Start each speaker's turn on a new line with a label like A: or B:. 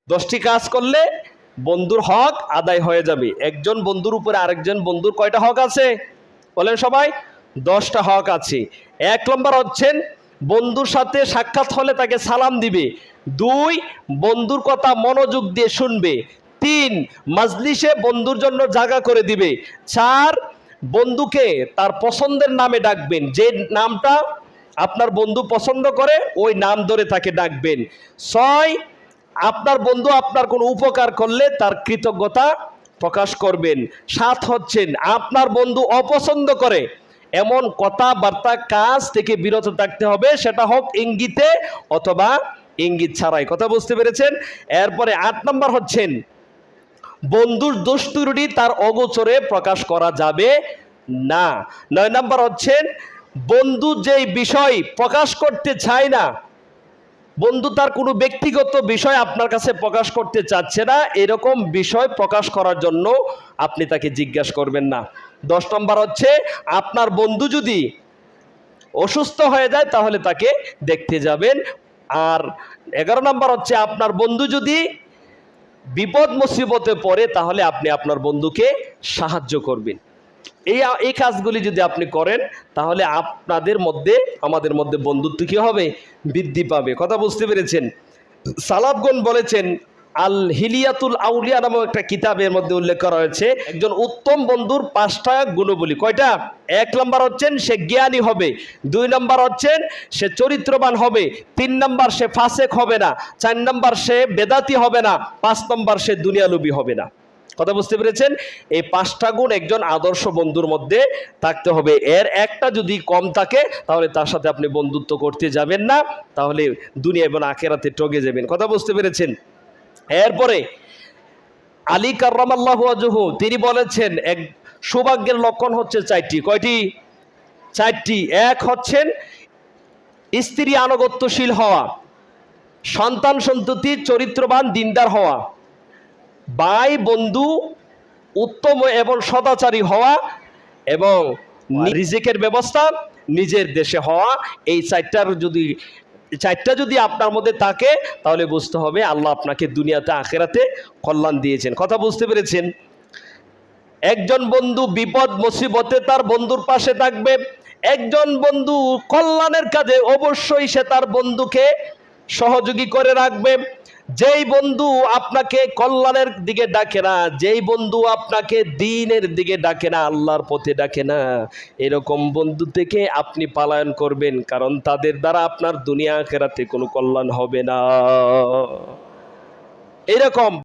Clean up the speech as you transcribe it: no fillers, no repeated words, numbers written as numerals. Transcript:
A: 10টি কাজ করলে বন্ধুর হক আদায় হয়ে যাবে। একজন বন্ধুর উপরে আরেকজন বন্ধুর কয়টা হক আছে বলেন সবাই? 10টা হক আছে। 1 নম্বর হচ্ছেন বন্ধুর সাথে সাক্ষাৎ হলে তাকে সালাম দিবে। 2 বন্ধুর কথা মনোযোগ দিয়ে শুনবে। 3 মাজলিসে বন্ধুর জন্য জায়গা করে দিবে। 4 বন্ধুকে তার পছন্দের নামে ডাকবেন, যে নামটা আপনার বন্ধু পছন্দ করে ওই নাম ধরে তাকে ডাকবেন। 6 আপনার বন্ধু আপনার কোনো উপকার করলে তার কৃতজ্ঞতা প্রকাশ করবেন। 7 হচ্ছেন আপনার বন্ধু অপছন্দ করে এমন কথাবার্তা কাজ থেকে বিরত থাকতে হবে, সেটা হোক ইঙ্গিতে অথবা ইঙ্গিত ছাড়াই। কথা বুঝতে পেরেছেন? এরপরে 8 নম্বর হচ্ছেন বন্ধুর দোষ ত্রুটি তার অগোচরে প্রকাশ করা যাবে না। 9 নম্বর হচ্ছেন বন্ধু যেই বিষয় প্রকাশ করতে চায় না, বন্ধু তার কোনো ব্যক্তিগত বিষয় আপনার কাছে প্রকাশ করতে চাচ্ছে না, এরকম বিষয় প্রকাশ করার জন্য আপনি তাকে জিজ্ঞাসা করবেন না। 10 নম্বর হচ্ছে আপনার বন্ধু যদি অসুস্থ হয়ে যায় তাহলে তাকে দেখতে যাবেন। আর 11 নম্বর হচ্ছে আপনার বন্ধু যদি বিপদ মুসিবতে পড়ে তাহলে আপনি আপনার বন্ধুকে সাহায্য করবেন। এই কাজগুলি যদি আপনি করেন তাহলে আপনাদের মধ্যে আমাদের মধ্যে বন্ধুত্ব কি হবে? বৃদ্ধি পাবে। কথা বুঝতে পেরেছেন? সালাফগণ বলেছেন, আল হিলিয়াতুল আউলিয়া নামক একটা কিতাবের মধ্যে উল্লেখ করা হয়েছে একজন উত্তম বন্ধুর 5টা গুণবলী। কয়টা? 1 নম্বর হচ্ছেন সে জ্ঞানী হবে, 2 নম্বর হচ্ছেন সে চরিত্রবান হবে, 3 নম্বর সে ফাসেক হবে না, 4 নম্বর সে বেদাতি হবে না, 5 নম্বর সে দুনিয়ালোভী হবে না। কথা বুঝতে পেরেছেন? এই 5টা গুণ একজন আদর্শ বন্ধুর মধ্যে থাকতে হবে। এর একটা যদি কম থাকে তাহলে তার সাথে আপনি বন্ধুত্ব করতে যাবেন না, তাহলে দুনিয়া এবং আখিরাতে ঠকে যাবেন। কথা বুঝতে পেরেছেন? এরপরে আলী কাররামাল্লাহু ওয়াজহু তিনি বলেছেন এক সৌভাগ্যের লক্ষণ হচ্ছে 4টি। কয়টি? 4টি। 1 হচ্ছেন স্ত্রী আনুগত্যশীল হওয়া, সন্তান সন্ততি চরিত্রবান দিনদার হওয়া, ভাই বন্ধু উত্তম এবং সদাচারী হওয়া, এবং রিজিকের ব্যবস্থা নিজের দেশে হওয়া। এই 4টা যদি আপনার মধ্যে থাকে তাহলে বুঝতে হবে আল্লাহ আপনাকে দুনিয়াতে আখিরাতে কল্যাণ দিয়েছেন। কথা বুঝতে পেরেছেন? একজন বন্ধু বিপদ মুসিবতে তার বন্ধুর পাশে থাকবে, একজন বন্ধু কল্যাণের কাজে অবশ্যই সে তার বন্ধুকে সহযোগী করে রাখবে। যেই বন্ধু আপনাকে কল্যাণের দিকে ডাকে না, যেই বন্ধু আপনাকে দ্বীনের দিকে ডাকে না, আল্লাহর পথে ডাকে না, এরকম বন্ধু থেকে আপনি পলায়ন করবেন, কারণ তাদের দ্বারা আপনার দুনিয়া আখিরাতে কোনো কল্যাণ হবে না। এরকম